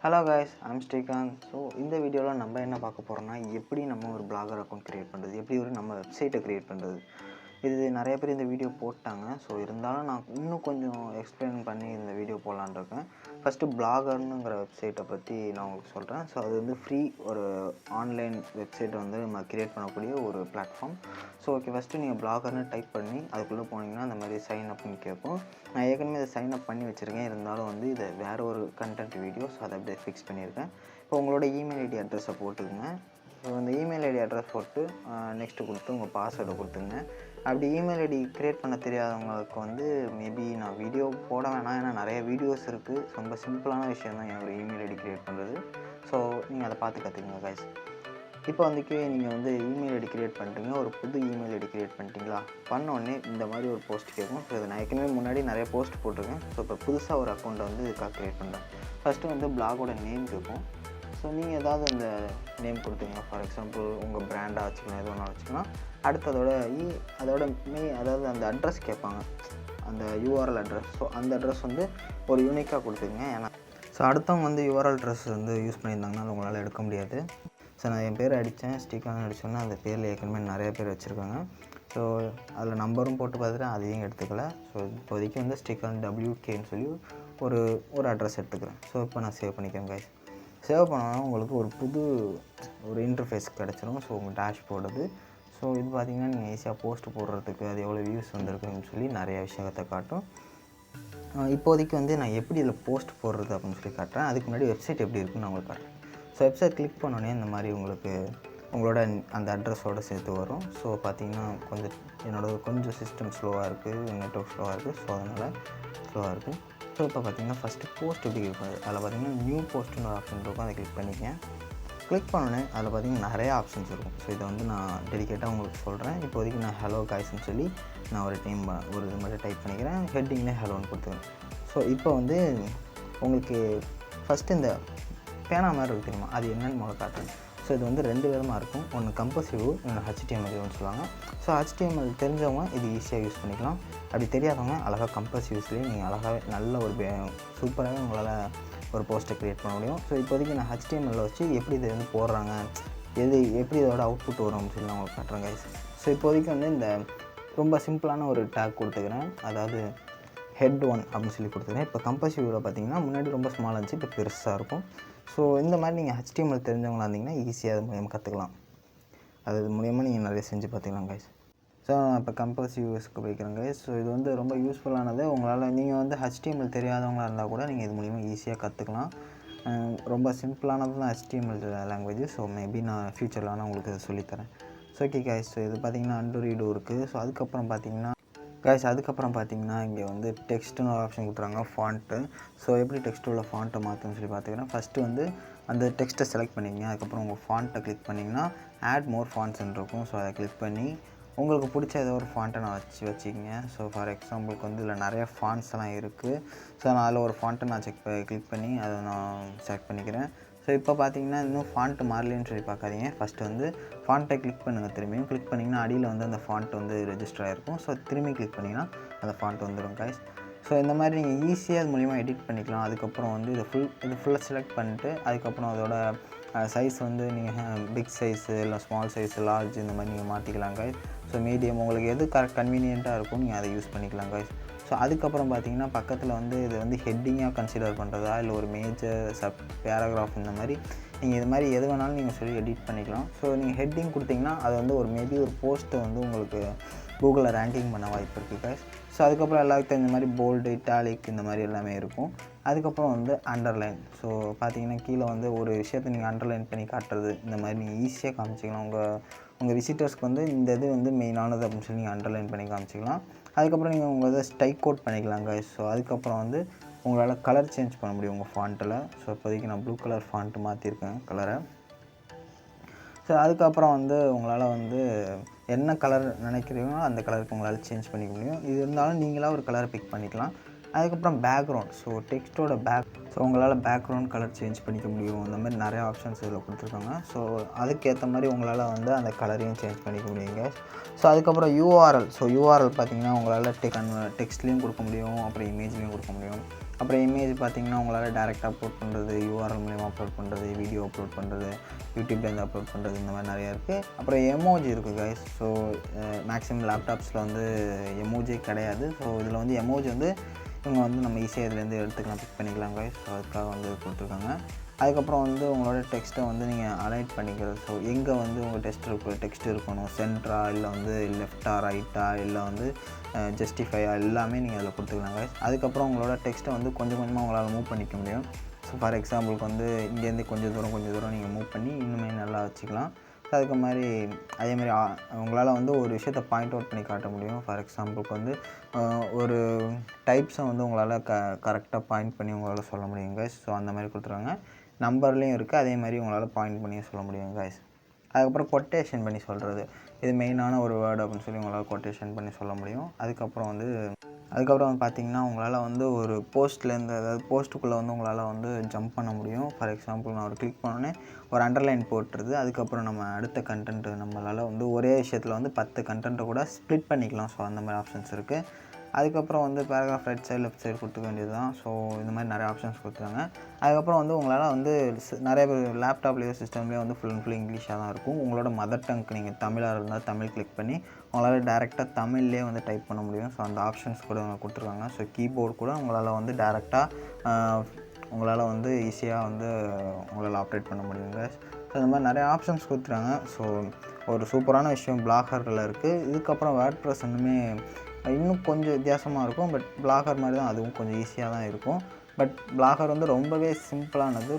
Hello guys, I'm Srikanth. So இந்த வீடியோவில் நம்ம என்ன பார்க்க போகிறோம்னா, எப்படி நம்ம ஒரு பிளாகர் அக்கௌண்ட் க்ரியேட் பண்ணுறது, எப்படி ஒரு நம்ம வெப்சைட்டை க்ரியேட் பண்ணுறது. இது நிறைய பேர் இந்த வீடியோ போட்டாங்க. ஸோ இருந்தாலும் நான் இன்னும் கொஞ்சம் எக்ஸ்பிளைன் பண்ணி இந்த வீடியோ போடலான்னு இருக்கேன். ஃபஸ்ட்டு பிளாகர்னுங்கிற வெப்சைட்டை பற்றி நான் உங்களுக்கு சொல்கிறேன். ஸோ அது வந்து ஃப்ரீ ஒரு ஆன்லைன் வெப்சைட்டை வந்து நம்ம க்ரியேட் பண்ணக்கூடிய ஒரு பிளாட்ஃபார்ம். ஸோ ஓகே, ஃபஸ்ட்டு நீங்கள் பிளாகர்னு டைப் பண்ணி அதுக்குள்ளே போனீங்கன்னா அந்த மாதிரி சைன் அப்னு கேட்கும். நான் ஏற்கனவே இதை சைன் அப் பண்ணி வச்சுருக்கேன். இருந்தாலும் வந்து இதை வேறு ஒரு கண்டென்ட் வீடியோ, ஸோ அதை அப்படியே ஃபிக்ஸ் பண்ணியிருக்கேன். இப்போ உங்களோட இமெயில் ஐடி அட்ரஸை போட்டுக்கோங்க. ஸோ அந்த இமெயில் ஐடி அட்ரஸ் போட்டு நெக்ஸ்ட்டு கொடுத்து உங்கள் பாஸ்வேர்டை கொடுத்துங்க. அப்படி இமெயில் ஐடி க்ரியேட் பண்ண தெரியாதவங்களுக்கு வந்து மேபி நான் வீடியோ போட வேணாம், ஏன்னா நிறைய வீடியோஸ் இருக்குது. ரொம்ப சிம்பிளான விஷயம் தான் என்னோடய இமெயில் ஐடி க்ரியேட் பண்ணுறது. ஸோ நீங்கள் அதை பார்த்து கற்றுக்குங்க கைஸ். இப்போ வந்துக்கு நீங்கள் வந்து இமெயில் ஐடி க்ரியேட் பண்ணிட்டீங்க, ஒரு புது இமெயில் ஐடி க்ரியேட் பண்ணிட்டீங்களா, பண்ணோடனே இந்த மாதிரி ஒரு போஸ்ட் கேட்கும். ஸோ இதை நான் ஏற்கனவே முன்னாடி நிறைய போஸ்ட் போட்டிருக்கேன். ஸோ இப்போ புதுசாக ஒரு அக்கௌண்ட்டை வந்து இதுக்காக க்ரியேட் பண்ணுறேன். ஃபஸ்ட்டு வந்து பிளாகோட நேம் கேட்கும். ஸோ நீங்கள் ஏதாவது அந்த நேம் கொடுத்தீங்க, ஃபார் எக்ஸாம்பிள் உங்கள் ப்ராண்டாக வச்சுக்கலாம், எது ஒன்றா வச்சுக்கலாம். அடுத்து அதோட அதாவது அந்த அட்ரஸ் கேட்பாங்க, அந்த யூஆர்எல் அட்ரஸ். ஸோ அந்த அட்ரஸ் வந்து ஒரு யூனிக்காக கொடுத்துருங்க. ஏன்னா ஸோ அடுத்தவங்க வந்து யூஆர்எல் அட்ரஸ் வந்து யூஸ் பண்ணியிருந்தாங்கன்னா அது உங்களால் எடுக்க முடியாது. ஸோ நான் என் பேர் அடித்தேன், ஸ்ரீகாந்த் அடித்தோன்னா அந்த பேரில் ஏற்கனவே நிறைய பேர் வச்சுருக்காங்க. ஸோ அதில் நம்பரும் போட்டு பார்த்துட்டு அதையும் எடுத்துக்கல. ஸோ இப்போதைக்கு வந்து ஸ்ரீகாந்த் WKன்னு சொல்லி ஒரு அட்ரஸ் எடுத்துக்கிறேன். ஸோ இப்போ நான் சேவ் பண்ணிக்கிறேன் கைஸ். சேவ் பண்ணோன்னா உங்களுக்கு ஒரு இன்டர்ஃபேஸ் கிடச்சிரும். ஸோ உங்கள் டேஷ்போர்டு. ஸோ இது பார்த்திங்கன்னா நீங்கள் ஈஸியாக போஸ்ட் போடுறதுக்கு, அது எவ்வளோ வியூஸ் வந்திருக்குன்னு சொல்லி நிறைய விஷயத்தை காட்டும். இப்போதைக்கு வந்து நான் எப்படி இதில் போஸ்ட் போடுறது அப்படின்னு சொல்லி காட்டுறேன். அதுக்கு முன்னாடி வெப்சைட் எப்படி இருக்குன்னு நான் உங்களுக்கு காட்டுறேன். ஸோ வெப்சைட் கிளிக் பண்ணோன்னே இந்த மாதிரி உங்களோட அந்த அட்ரஸோடு சேர்த்து வரும். ஸோ பார்த்திங்கன்னா கொஞ்சம் சிஸ்டம் ஸ்லோவாக இருக்குது, நெட்வொர்க் ஸ்லோவாக இருக்குது. ஸோ அதனால் ஸ்லோவாக இருக்குது. ஸோ இப்போ பார்த்திங்கன்னா ஃபஸ்ட்டு போஸ்ட் எப்படி இருக்குது, அதில் பார்த்திங்கன்னா நியூ போஸ்ட்டுன்னு ஒரு ஆப்ஷன் இருக்கும். அதை கிளிக் பண்ணிக்கேன். கிளிக் பண்ணோன்னே அதில் பார்த்திங்கன்னா நிறைய ஆப்ஷன்ஸ் இருக்கும். ஸோ இதை வந்து நான் டெடிக்கேட்டாக உங்களுக்கு சொல்கிறேன். இப்போதைக்கு நான் ஹலோ காய்ஸ்ன்னு சொல்லி நான் ஒரு இது மட்டும் டைப் பண்ணிக்கிறேன். ஹெட்டிங்லேயே ஹலோன்னு கொடுத்துக்கிறேன். ஸோ இப்போ வந்து உங்களுக்கு ஃபஸ்ட்டு இந்த பேனா மாதிரி இருக்குது தெரியுமா, அது என்னென்னு முதல்ல காட்டுறேன். ஸோ இது வந்து 2 விதமாக இருக்கும். ஒன்று கம்பல்சிவ், இன்னொன்று HTML சொல்லுவாங்க. ஸோ HTML தெரிஞ்சவங்க இது ஈஸியாக யூஸ் பண்ணிக்கலாம். அப்படி தெரியாதவங்க அழகாக கம்பல்சிவ்ஸ்லேயே நீங்கள் அழகாகவே நல்ல சூப்பராகவே உங்களால் ஒரு போஸ்ட்டை க்ரியேட் பண்ண முடியும். ஸோ இப்போதைக்கு நான் HTML வச்சு எப்படி இதை வந்து போடுறாங்க, எப்படி இதோட அவுட்புட் வரும்னு சொல்லி நான் உங்களுக்கு காட்டுறேன் கைஸ். ஸோ இப்போதைக்கு வந்து இந்த ரொம்ப சிம்பிளான ஒரு டேக் கொடுத்துக்கிறேன். அதாவது Head1 அப்படின்னு சொல்லி கொடுத்துக்கிறேன். இப்போ கம்பல்சிவில் பார்த்திங்கன்னா முன்னாடி ரொம்ப ஸ்மாலாக இருந்துச்சு, இப்போ பெருசாக இருக்கும். ஸோ இந்த மாதிரி நீங்கள் HTML தெரிஞ்சவங்களா இருந்தீங்கன்னா ஈஸியாக அது மூலியமாக கற்றுக்கலாம். அது மூலியமாக நீங்கள் நிறைய செஞ்சு பார்த்துக்கலாம் கைஸ். ஸோ நான் இப்போ கம்பல்சிவ்ஸ்க்கு போய்க்கிறேன் கைஸ். ஸோ இது வந்து ரொம்ப யூஸ்ஃபுல்லானது. நீங்கள் வந்து HTML தெரியாதவங்களாக இருந்தால் கூட நீங்கள் இது மூலியமாக ஈஸியாக கற்றுக்கலாம். ரொம்ப சிம்பிளானது தான் HTML லாங்குவேஜ். ஸோ மேபி நான் ஃப்யூச்சரில் வேணால் உங்களுக்கு இதை சொல்லித்தரேன். So okay guys. ஸோ இது பார்த்திங்கன்னா அண்டு ரீடு இருக்குது. ஸோ அதுக்கப்புறம் பார்த்திங்கன்னா இங்கே வந்து டெக்ஸ்ட்டுன்னு ஒரு ஆப்ஷன் கொடுத்துறாங்க, ஃபாண்ட்டு. ஸோ எப்படி டெக்ஸ்ட் உள்ள ஃபாண்ட்டை மாற்றுன்னு சொல்லி பார்த்துக்கிறேன். ஃபஸ்ட்டு வந்து அந்த டெக்ஸ்ட்டை செலக்ட் பண்ணிங்க. அதுக்கப்புறம் உங்கள் ஃபாண்ட்டை கிளிக் பண்ணிங்கன்னா ஆட் மோர் ஃபாண்ட்ஸ்ன்னு இருக்கும். ஸோ அதை கிளிக் பண்ணி உங்களுக்கு பிடிச்ச ஏதோ ஒரு ஃபாண்ட்டை நான் வச்சுக்கிங்க. ஸோ ஃபார் எக்ஸாம்பிளுக்கு வந்து இதில் நிறைய ஃபாண்ட்ஸ் எல்லாம் இருக்குது. ஸோ நான் அதில் ஒரு ஃபாண்ட்டை நான் கிளிக் பண்ணி அதை நான் செலக்ட் பண்ணிக்கிறேன். ஸோ இப்போ பார்த்தீங்கன்னா இன்னும் ஃபாண்ட்டு மாறலன்னு சொல்லி பார்க்காதீங்க. ஃபஸ்ட்டு வந்து ஃபாண்ட்டை கிளிக் பண்ணுங்கள். திரும்பியும் கிளிக் பண்ணிங்கன்னா அடியில் வந்து அந்த ஃபாண்ட் வந்து ரெஜிஸ்டர் ஆகிருக்கும். ஸோ திரும்பி கிளிக் பண்ணிங்கன்னா அந்த ஃபாண்ட் வந்துடும் கைஸ். ஸோ இந்த மாதிரி நீங்கள் ஈஸியாக அது மூலிமா எடிட் பண்ணிக்கலாம். அதுக்கப்புறம் வந்து இது ஃபுல்லாக செலக்ட் பண்ணிட்டு அதுக்கப்புறம் அதோட சைஸ் வந்து நீங்கள் பிக் சைஸு இல்லை ஸ்மால் சைஸு, லார்ஜ் இந்த மாதிரி நீங்கள் மாற்றிக்கலாம் கைஸ். ஸோ மீடியம் உங்களுக்கு எது கன்வீனியண்ட்டாக இருக்கும் நீங்கள் அதை யூஸ் பண்ணிக்கலாம் கைஸ். ஸோ அதுக்கப்புறம் பார்த்தீங்கன்னா பக்கத்தில் வந்து இது வந்து ஹெட்டிங்காக கன்சிடர் பண்ணுறதா இல்லை ஒரு மேஜர் பேராகிராஃப், இந்த மாதிரி நீங்கள் இது மாதிரி எது வேணாலும் நீங்கள் சொல்லி எடிட் பண்ணிக்கலாம். ஸோ நீங்கள் ஹெட்டிங் கொடுத்தீங்கன்னா அது வந்து மேபி ஒரு போஸ்ட்டை வந்து உங்களுக்கு கூகுளில் ரேங்கிங் பண்ண வாய்ப்பு இருக்குது கைஸ். ஸோ அதுக்கப்புறம் எல்லாருக்கும் இந்த மாதிரி போல்டு, இட்டாலிக் இந்த மாதிரி எல்லாமே இருக்கும். அதுக்கப்புறம் வந்து அண்டர்லைன். ஸோ பார்த்தீங்கன்னா கீழே வந்து ஒரு விஷயத்தை நீங்கள் அண்டர்லைன் பண்ணி காட்டுறது, இந்த மாதிரி நீங்கள் ஈஸியாக காமிச்சிக்கலாம். உங்கள் விசிட்டர்ஸ்க்கு வந்து இந்த இது வந்து மெயினானது அப்படின்னு சொல்லி நீங்கள் அண்டர்லைன் பண்ணி காமிச்சிக்கலாம். அதுக்கப்புறம் நீங்கள் உங்கள் இதை ஸ்டைக் அவுட் பண்ணிக்கலாம் கைஸ். ஸோ அதுக்கப்புறம் வந்து உங்களால் கலர் சேஞ்ச் பண்ண முடியும் உங்கள் ஃபாண்ட்டில். ஸோ இப்போதைக்கு நான் ப்ளூ கலர் ஃபாண்ட்டு மாற்றிருக்கேன் கலரை. ஸோ அதுக்கப்புறம் வந்து உங்களால் வந்து என்ன கலர் நினைக்கிறீங்களோ அந்த கலருக்கு உங்களால் சேஞ்ச் பண்ணிக்க முடியும். இது இருந்தாலும் நீங்களாக ஒரு கலரை பிக் பண்ணிக்கலாம். அதுக்கப்புறம் பேக்ரவுண்ட். ஸோ டெக்ஸ்ட்டோட ஸோ உங்களால் பேக்ரவுண்ட் கலர் சேஞ்ச் பண்ணிக்க முடியும். இந்த மாதிரி நிறையா ஆப்ஷன்ஸ் இதில் கொடுத்துருக்காங்க. ஸோ அதுக்கேற்ற மாதிரி உங்களால் வந்து அந்த கலரையும் சேஞ்ச் பண்ணிக்க முடியுங்க. ஸோ அதுக்கப்புறம் யூஆர்எல். ஸோ யூஆர்எல் பார்த்திங்கன்னா உங்களால் டெக்ஸ்ட்லேயும் கொடுக்க முடியும், அப்புறம் இமேஜ்லேயும் கொடுக்க முடியும். அப்புறம் இமேஜ் பார்த்திங்கன்னா உங்களால் டேரெக்டாக அப்லோட் பண்ணுறது, யூஆர்எல் மூலிமா அப்லோட் பண்ணுறது, வீடியோ அப்லோட் பண்ணுறது, யூடியூப்லேருந்து அப்லோட் பண்ணுறது, இந்த மாதிரி நிறையா இருக்குது. அப்புறம் எமோஜி இருக்குது கைஸ். ஸோ மேக்ஸிமம் லேப்டாப்ஸில் வந்து எமோஜி கிடையாது. ஸோ இதில் வந்து எமோஜி வந்து இவங்க வந்து நம்ம ஈஸியாக இதுலேருந்து எடுத்துக்கலாம், பிக் பண்ணிக்கலாம் கைஸ். ஸோ அதுக்காக வந்து கொடுத்துருக்காங்க. அதுக்கப்புறம் வந்து உங்களோட டெக்ஸ்ட்டை வந்து நீங்கள் அலைட் பண்ணிக்கிறது. ஸோ எங்கே வந்து உங்கள் டெக்ஸ்ட் இருக்கணும், சென்டரா இல்லை வந்து லெஃப்டா ரைட்டா இல்லை வந்து ஜஸ்டிஃபையா எல்லாமே நீங்கள் அதில் கொடுத்துக்கலாம் கைஸ். அதுக்கப்புறம் உங்களோட டெக்ஸ்ட்டை வந்து கொஞ்சம் கொஞ்சமாக உங்களால் மூவ் பண்ணிக்க முடியும். ஸோ ஃபார் எக்ஸாம்பிளுக்கு வந்து இங்கேருந்து கொஞ்சம் தூரம் நீங்கள் மூவ் பண்ணி இன்னுமே நல்லா வச்சுக்கலாம். ஸோ அதுக்கு மாதிரி அதேமாதிரி உங்களால் வந்து ஒரு விஷயத்தை பாயிண்ட் அவுட் பண்ணி காட்ட முடியும். ஃபார் எக்ஸாம்பிளுக்கு வந்து ஒரு டைப்ஸை வந்து உங்களால் கரெக்டாக பாயிண்ட் பண்ணி உங்களால் சொல்ல முடியும் கைஸ். ஸோ அந்த மாதிரி கொடுத்துருவாங்க. நம்பர்லேயும் இருக்குது, அதே மாதிரி உங்களால் பாயிண்ட் பண்ணி சொல்ல முடியும் கைஸ். அதுக்கப்புறம் கொட்டேஷன் பண்ணி சொல்கிறது, இது மெயினான ஒரு வேர்டு அப்படின்னு சொல்லி உங்களால் கொட்டேஷன் பண்ணி சொல்ல முடியும். அதுக்கப்புறம் வந்து பார்த்திங்கன்னா உங்களால் வந்து ஒரு போஸ்ட்லேருந்து, அதாவது போஸ்ட்டுக்குள்ளே வந்து உங்களால் வந்து ஜம்ப் பண்ண முடியும். ஃபார் எக்ஸாம்பிள் நான் ஒரு கிளிக் பண்ணோன்னே ஒரு அண்டர்லைன் போட்டுருது. அதுக்கப்புறம் நம்ம அடுத்த கண்டென்ட்டு நம்மளால் வந்து ஒரே விஷயத்தில் வந்து 10 கண்டென்ட்டை கூட ஸ்ப்ளிட் பண்ணிக்கலாம். ஸோ அந்த மாதிரி ஆப்ஷன்ஸ் இருக்குது. அதுக்கப்புறம் வந்து paragraph right side left side கொடுத்துக்க வேண்டியது தான். ஸோ இந்த மாதிரி நிறைய ஆப்ஷன்ஸ் கொடுத்துருக்காங்க. அதுக்கப்புறம் வந்து உங்களால் வந்து நிறைய பேர் லேப்டாப்லேயோ சிஸ்டம்லேயோ வந்து ஃபுல் அண்ட் ஃபுல் இங்கிலீஷாக தான் இருக்கும். உங்களோட மதர் டங்க் நீங்கள் தமிழாக இருந்தால் தமிழ் கிளிக் பண்ணி உங்களால் டேரெக்டாக தமிழ்லேயே வந்து டைப் பண்ண முடியும். ஸோ அந்த ஆப்ஷன்ஸ் கூட கொடுத்துருக்காங்க. ஸோ கீபோர்டு கூட உங்களால் வந்து டேரெக்டாக உங்களால் வந்து ஈஸியாக வந்து உங்களால் ஆப்ரேட் பண்ண முடியுங்க. ஸோ இந்த மாதிரி நிறைய ஆப்ஷன்ஸ் கொடுத்துருக்காங்க. ஸோ ஒரு சூப்பரான விஷயம் பிளாகரில் இருக்குது. இதுக்கப்புறம் வேர்ட்ப்ரெஸ் இன்னும் கொஞ்சம் வித்தியாசமாக இருக்கும். பட் பிளாகர் மாதிரி தான், அதுவும் கொஞ்சம் ஈஸியாக தான் இருக்கும். பட் பிளாகர் வந்து ரொம்பவே சிம்பிளானது,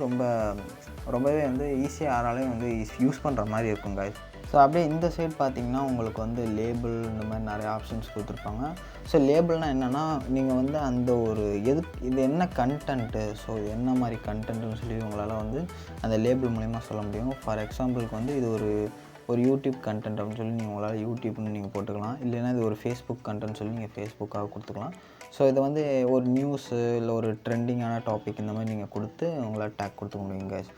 ரொம்பவே வந்து ஈஸியாக யாராலையும் வந்து யூஸ் பண்ணுற மாதிரி இருக்கும் கைஸ். ஸோ அப்படியே இந்த சைட் பார்த்திங்கன்னா உங்களுக்கு வந்து லேபிள் இந்த மாதிரி நிறைய ஆப்ஷன்ஸ் கொடுத்துருப்பாங்க. ஸோ லேபிள்னால் என்னென்னா நீங்கள் வந்து அந்த ஒரு இது என்ன கண்டென்ட்டு, ஸோ என்ன மாதிரி கண்டென்ட்டுன்னு சொல்லி உங்களால் வந்து அந்த லேபிள் மூலிமா சொல்ல முடியும். ஃபார் எக்ஸாம்பிளுக்கு வந்து இது ஒரு யூடியூப் கண்டென்ட் அப்படின்னு சொல்லி நீங்கள் உங்களால் யூடியூப்னு நீங்கள் போட்டுக்கலாம். இல்லைன்னா இது ஒரு ஃபேஸ்புக் கண்டென்ட் சொல்லி நீங்கள் ஃபேஸ்புக்காக கொடுத்துக்கலாம். ஸோ இதை வந்து ஒரு நியூஸு இல்லை ஒரு ட்ரெண்டிங்கான டாபிக் இந்த மாதிரி நீங்கள் கொடுத்து உங்களால் டேக் கொடுத்துக்க முடியும் கைஸ்.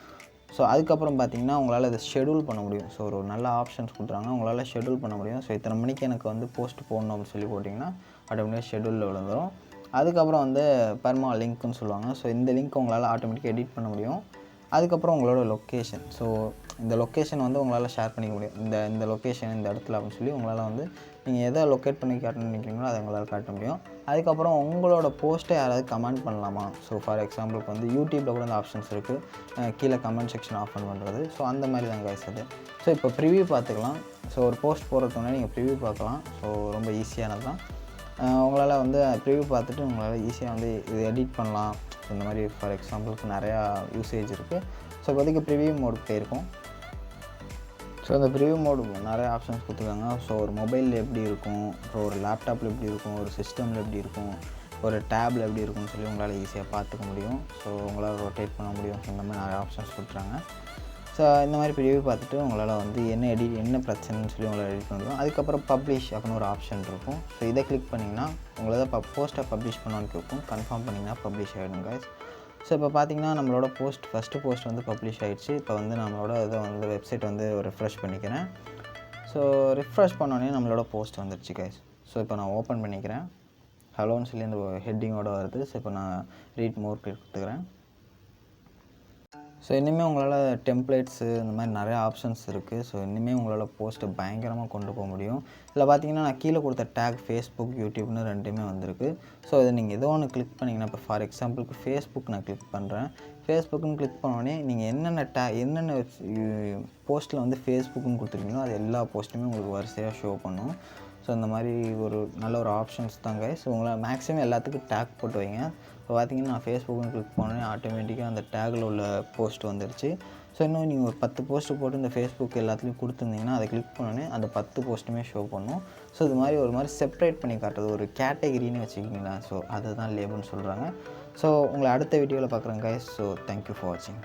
ஸோ அதுக்கப்புறம் பார்த்திங்கன்னா உங்களால் இதை ஷெடியூல் பண்ண முடியும். ஸோ ஒரு நல்ல ஆப்ஷன்ஸ் கொடுத்துறாங்க, உங்களால் ஷெடியூல் பண்ண முடியும். ஸோ இத்தனை மணிக்கு எனக்கு வந்து போஸ்ட் போடணும் அப்படின்னு சொல்லி போட்டிங்கன்னா ஆட்டோமேட்டிக்காக ஷெடியூலில் விழுந்துடும். அதுக்கப்புறம் வந்து பர்மா லிங்க்குன்னு சொல்லுவாங்க. ஸோ இந்த லிங்க் உங்களால் ஆட்டோமேட்டிக்காக எடிட் பண்ண முடியும். அதுக்கப்புறம் உங்களோட லொக்கேஷன், ஸோ இந்த லொக்கேஷன் வந்து உங்களால் ஷேர் பண்ணிக்க முடியும். இந்த லொக்கேஷன் இந்த இடத்துல அப்படின்னு சொல்லி உங்களால் வந்து நீங்கள் எதை லொக்கேட் பண்ணி காட்டணும்னு நினைக்கிறீங்களோ அதை உங்களால் காட்ட முடியும். அதுக்கப்புறம் உங்களோட போஸ்ட்டை யாராவது கமெண்ட் பண்ணலாமா. ஸோ ஃபார் எக்ஸாம்பிளுக்கு வந்து யூடியூப்பில் கூட இந்த ஆப்ஷன்ஸ் இருக்குது, கீழே கமெண்ட் செக்ஷன் ஆஃப் பண்ணுறது. ஸோ அந்த மாதிரி தான் கைஸ் அது. ஸோ இப்போ ப்ரிவியூ பார்த்துக்கலாம். ஸோ ஒரு போஸ்ட் போடுறதுக்கு முன்னாடி நீங்கள் ப்ரிவியூ பார்க்கலாம். ஸோ ரொம்ப ஈஸியானது தான். உங்களால் வந்து ப்ரிவியூ பார்த்துட்டு உங்களால் ஈஸியாக வந்து இது எடிட் பண்ணலாம். இந்த மாதிரி ஃபார் எக்ஸாம்பிளுக்கு நிறையா யூசேஜ் இருக்குது. ஸோ இப்போதைக்கு ப்ரிவியூ மோடுக்கு போயிருக்கோம். ஸோ அந்த ப்ரிவியூ மோடு நிறைய ஆப்ஷன்ஸ் கொடுத்துருக்காங்க. ஸோ ஒரு மொபைலில் எப்படி இருக்கும், ஸோ ஒரு லேப்டாப்பில் எப்படி இருக்கும், ஒரு சிஸ்டமில் எப்படி இருக்கும், ஒரு டேபில் எப்படி இருக்கும்னு சொல்லி உங்களால் ஈஸியாக பார்த்துக்க முடியும். ஸோ உங்களால் ரொட்டேட் பண்ண முடியும். ஸோ இந்த மாதிரி நிறைய ஆப்ஷன்ஸ் கொடுத்துறாங்க. ஸோ இந்த மாதிரி ப்ரிவியூ பார்த்துட்டு உங்களால் வந்து என்ன பிரச்சனைன்னு சொல்லி உங்களால் எடிட் பண்ண முடியும். அதுக்கப்புறம் பப்ளிஷ் அப்படின்னு ஒரு ஆப்ஷன் இருக்கும். ஸோ இதை கிளிக் பண்ணிங்கன்னா உங்களால் போஸ்ட்டை பப்ளிஷ் பண்ணணும்னு கேட்கும். கன்ஃபார்ம் பண்ணிங்கன்னா பப்ளிஷ் ஆகிடும் கைஸ். ஸோ இப்போ பார்த்திங்கன்னா நம்மளோட ஃபஸ்ட்டு போஸ்ட் வந்து பப்ளிஷ் ஆகிடுச்சு. இப்போ வந்து நம்மளோட இதை வந்து வெப்சைட் வந்து ரெஃப்ரெஷ் பண்ணிக்கிறேன். ஸோ ரெஃப்ரெஷ் பண்ணோடனே நம்மளோட போஸ்ட் வந்துடுச்சு கைஸ். ஸோ இப்போ நான் ஓப்பன் பண்ணிக்கிறேன். ஹலோன்னு சொல்லி அந்த ஹெட்டிங்கோடு வருது. ஸோ இப்போ நான் ரீட் மோர் கொடுத்துக்கிறேன். ஸோ இனிமேல் உங்களால் டெம்ப்ளேட்ஸு இந்த மாதிரி நிறையா ஆப்ஷன்ஸ் இருக்குது. ஸோ இனிமேல் உங்களால் போஸ்ட்டை பயங்கரமாக கொண்டு போக முடியும். இதில் பார்த்தீங்கன்னா நான் கீழே கொடுத்த டேக் ஃபேஸ்புக், யூடியூப்னு ரெண்டுமே வந்திருக்கு. ஸோ இதை நீங்கள் ஏதோ ஒன்று கிளிக் பண்ணிங்கன்னா, இப்போ ஃபார் எக்ஸாம்பிளுக்கு ஃபேஸ்புக் நான் கிளிக் பண்ணுறேன். ஃபேஸ்புக்குன்னு கிளிக் பண்ணோடனே நீங்கள் என்னென்ன போஸ்ட்டில் வந்து ஃபேஸ்புக்குன்னு கொடுத்துருக்கீங்களோ அது எல்லா போஸ்ட்டுமே உங்களுக்கு வரிசையாக ஷோ பண்ணும். ஸோ இந்த மாதிரி ஒரு நல்ல ஒரு ஆப்ஷன்ஸ் தாங்க. ஸோ உங்களை மேக்ஸிமம் எல்லாத்துக்கும் டேக் போட்டு வைங்க. இப்போ பார்த்தீங்கன்னா நான் ஃபேஸ்புக்குன்னு கிளிக் பண்ணோன்னே ஆட்டோமேட்டிக்காக அந்த டேக்கில் உள்ள போஸ்ட் வந்துடுச்சு. ஸோ இன்னும் நீங்கள் ஒரு 10 போஸ்ட்டு போட்டு இந்த ஃபேஸ்புக் எல்லாத்துலேயும் கொடுத்துருந்தீங்கன்னா அதை கிளிக் பண்ணோன்னே அந்த 10 போஸ்ட்டுமே ஷோ பண்ணும். ஸோ இது மாதிரி ஒரு மாதிரி செப்பரேட் பண்ணி காட்டுறது, ஒரு கேட்டகிரின்னு வச்சுக்கிங்களா. ஸோ அதுதான் லேபிள்னு சொல்கிறாங்க. ஸோ உங்களை அடுத்த வீடியோவில் பார்க்குறேன் கைஸ். ஸோ தேங்க்யூ ஃபார் வாட்சிங்.